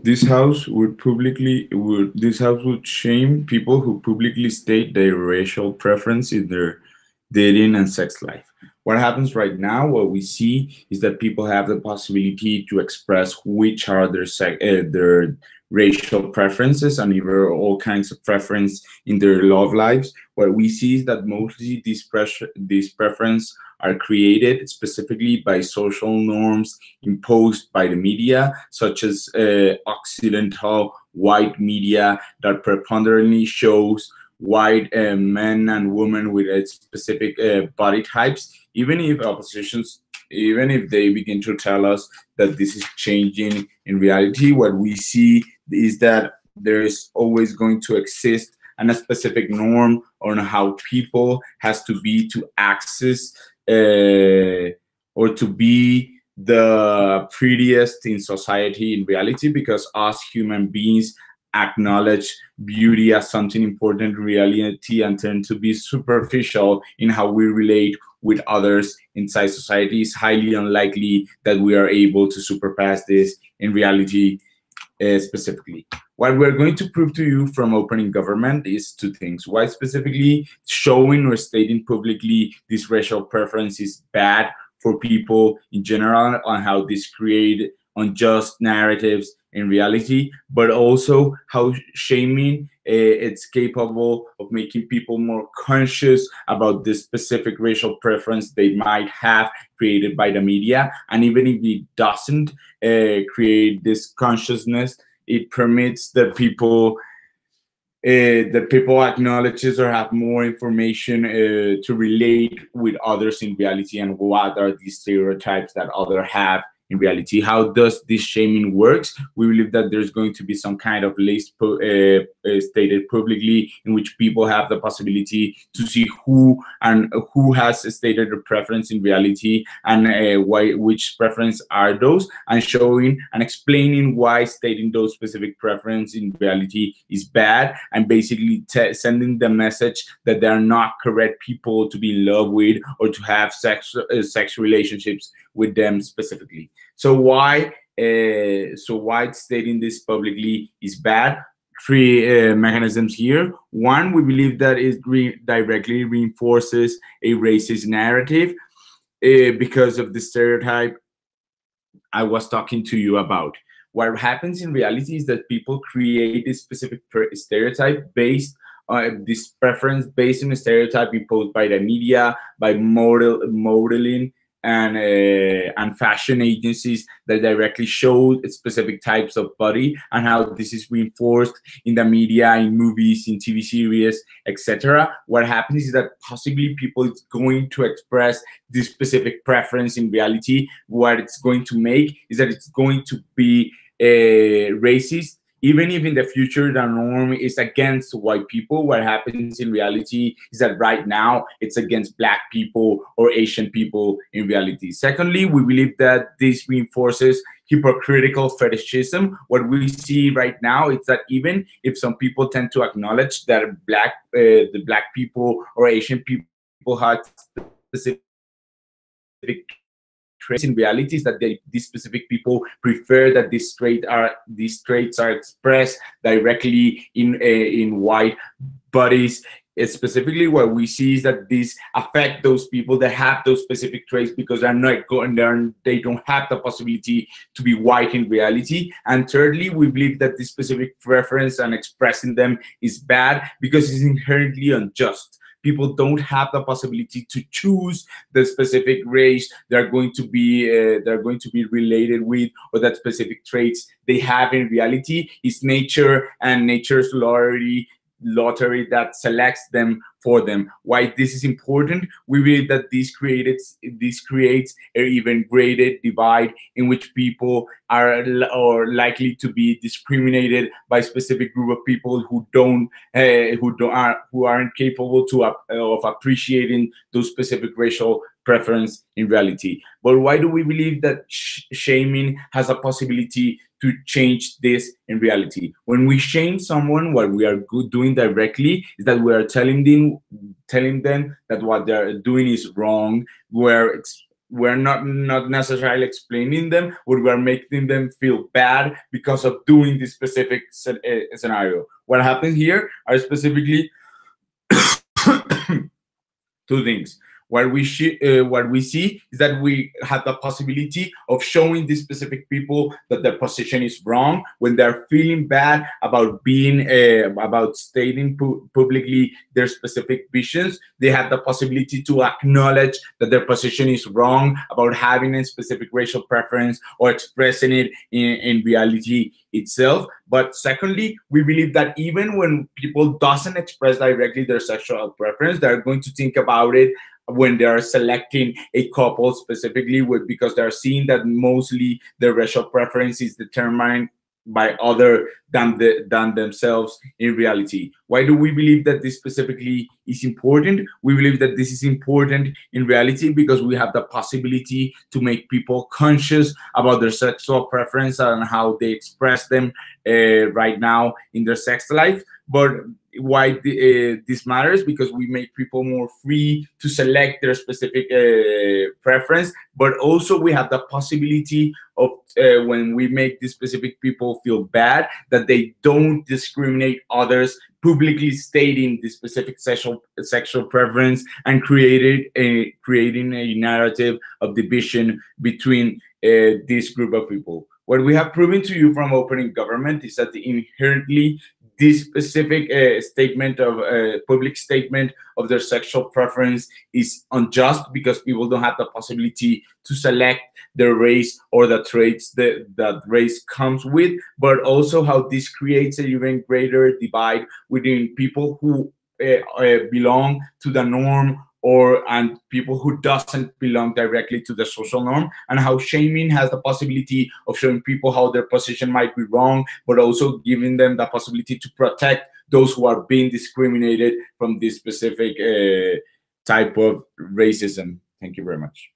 This house would shame people who publicly state their racial preference in their dating and sex life. What happens right now, what we see is that people have the possibility to express which are their racial preferences and even all kinds of preference in their love lives. What we see is that mostly these preference are created specifically by social norms imposed by the media, such as Occidental white media that preponderantly shows white men and women with specific body types, even if they begin to tell us that this is changing in reality, what we see is that there is always going to exist and a specific norm on how people has to be to access or to be the prettiest in society in reality, because us human beings acknowledge beauty as something important in reality and tend to be superficial in how we relate with others inside society. It's highly unlikely that we are able to surpass this in reality. Specifically, what we're going to prove to you from opening government is two things. Why specifically showing or stating publicly this racial preference is bad for people in general, on how this create unjust narratives in reality, but also how shaming it's capable of making people more conscious about this specific racial preference they might have created by the media. And even if it doesn't create this consciousness, it permits that people acknowledges or have more information to relate with others in reality, and what are these stereotypes that others have in reality. How does this shaming works? We believe that there's going to be some kind of list stated publicly in which people have the possibility to see who has stated a preference in reality, and which preference are those, and showing and explaining why stating those specific preference in reality is bad, and basically sending the message that they are not correct people to be in love with or to have sex relationships with them specifically. So why stating this publicly is bad? Three mechanisms here. One, we believe that it directly reinforces a racist narrative because of the stereotype I was talking to you about. What happens in reality is that people create this specific stereotype based on this preference based on a stereotype imposed by the media, by modeling and fashion agencies that directly show specific types of body, and how this is reinforced in the media, in movies, in TV series, etc. What happens is that possibly people is going to express this specific preference in reality. What it's going to make is that it's going to be racist, even if in the future the norm is against white people. What happens in reality is that right now it's against black people or Asian people in reality. Secondly, we believe that this reinforces hypocritical fetishism. What we see right now is that even if some people tend to acknowledge that the black people or Asian people have specific traits, in reality is that these specific people prefer that these traits are expressed directly in white bodies. Specifically, what we see is that these affect those people that have those specific traits, because they're not going there, they don't have the possibility to be white in reality. And thirdly, we believe that this specific preference and expressing them is bad because it's inherently unjust. People don't have the possibility to choose the specific race they're going to be related with, or that specific traits they have in reality. Is nature and nature's lottery that selects them for them. Why this is important? We believe that this creates an even greater divide in which people are or likely to be discriminated by specific group of people who aren't capable of appreciating those specific racial preference in reality. But why do we believe that shaming has a possibility to change this in reality? When we shame someone, what we are doing directly is that we are telling them that what they're doing is wrong. we're not necessarily explaining them, but we're making them feel bad because of doing this specific scenario. What happens here are specifically two things. What we see is that we have the possibility of showing these specific people that their position is wrong when they're feeling bad about being about stating publicly their specific visions. They have the possibility to acknowledge that their position is wrong about having a specific racial preference or expressing it in reality itself. But secondly, we believe that even when people doesn't express directly their sexual preference, they're going to think about it when they are selecting a couple specifically, because they're seeing that mostly their racial preference is determined by other than themselves in reality. Why do we believe that this specifically is important? We believe that this is important in reality because we have the possibility to make people conscious about their sexual preference and how they express them right now in their sex life. But why this matters? Because we make people more free to select their specific preference, but also we have the possibility of when we make these specific people feel bad, that they don't discriminate others, publicly stating the specific sexual preference and creating a narrative of division between this group of people. What we have proven to you from opening government is that inherently this specific statement of public statement of their sexual preference is unjust because people don't have the possibility to select their race or the traits that race comes with, but also how this creates an even greater divide within people who belong to the norm and people who doesn't belong directly to the social norm, and how shaming has the possibility of showing people how their position might be wrong, but also giving them the possibility to protect those who are being discriminated from this specific type of racism. Thank you very much.